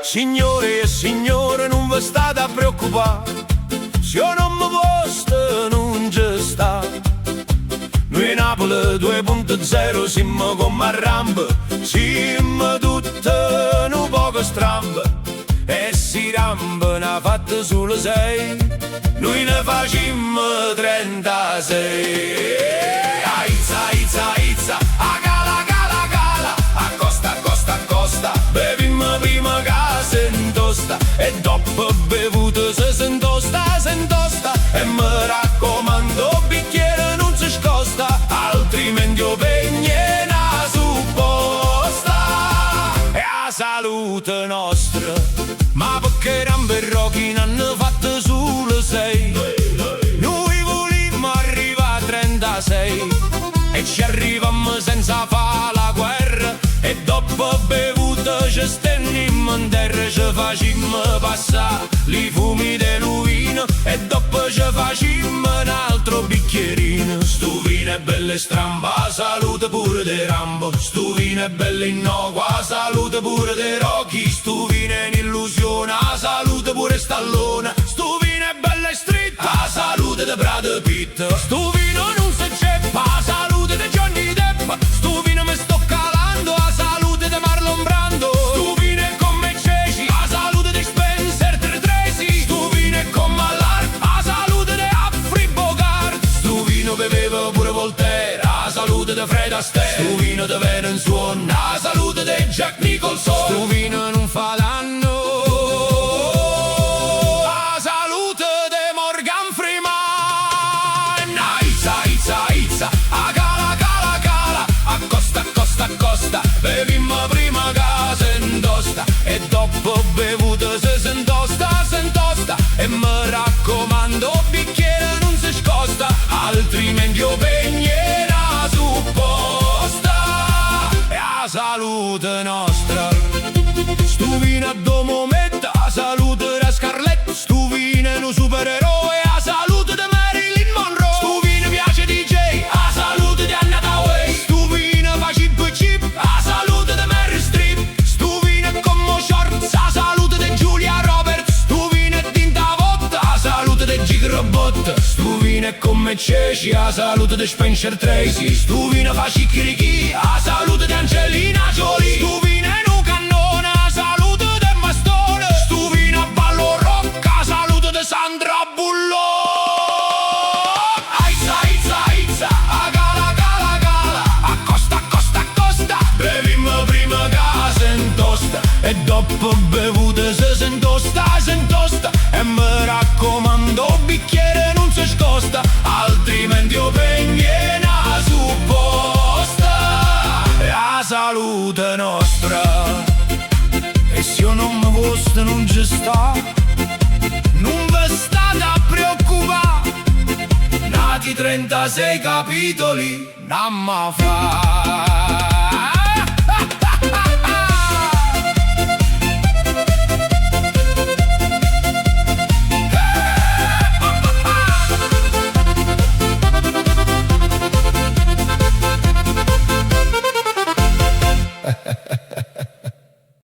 Signore e signore, non vi state a preoccupare, se io non mi posto non ci sta. Noi Napoli 2.0 siamo come a rampe, siamo tutte un poco strambe. E si rampa ne ha fatte solo 6, noi ne facciamo 36. Aizza, aizza, aizza, a cala, cala, cala, accosta, accosta, accosta, bevimmo prima che si intosta, e dopo bevuto se intosta, e mi raccomando bicchiere non si scosta, altrimenti io pegne na supposta. E a salute nostra, ma perché ramperrochi ne hanno fatte solo 6, noi volimmo arrivare a 36 e ci arrivammo senza fare la guerra, e dopo bevuto ci stennimmo in terra, ci facimmo passare i fumi dello vino, e dopo ci facimmo un altro bicchierino. Sto vino è bello e stramba, salute pure de Rambo, sto vino è bello innocua, salute pure de Rocky, sto vino è un'illusione, salute pure Stallone, sto vino è bello e stretto, salute de Brad Pitt, sto vino non si ceppa, salute de Johnny Depp, sto vino mi sto calando, a salute de Marlon Brando, sto vino è come ceci, a salute de Spencer Tracy, sto vino è come all'art, a salute de Humphrey Bogart, sto vino beveva pure Voltaire, a salute de Fred Astaire, sto vino de Venen Swan, a salute de Jack Nicholson, sto vino non fa danno, a salute de Morgan Freeman. Aizza, aizza, aizza, a cala, cala, cala, accosta, accosta, accosta, bevimmo prima che si intosta, e dopo bevuto se intosta, e mi raccomando bicchiere non si scosta, altrimenti io pegne na supposta. E a salute nostra, stu vino a domo metta, a salute da Scarlett, stu vino è un supereroe, a salute di Marilyn Monroe, stu vino piace DJ, a salute di Anna Hathaway, stu vino fa chip chip, a salute di Meryl Streep, stu vino è come shorts, a salute di Julia Roberts, stu vino è tinta vodka, a salute di Gig Robot, stu vino è come ceci, a salute di Spencer Tracy, stu vino fa chicchirichi, a salute di Angelina Jolie, stu vino è un cannone, a salute di Mastone, stu vino a ballo rock, a salute di Sandra Bullock. Aizza, aizza, aizza, a cala, cala, cala, accosta, accosta, accosta, bevimmo prima che si intosta, e dopo bevuto se intosta, e mi raccomando bicchiere non si scosta, altrimenti io pegne na supposta. E a salute nostra, e se io non mi posto non ci sta, non vi state a preoccupare, nati 36 capitoli, namma fa.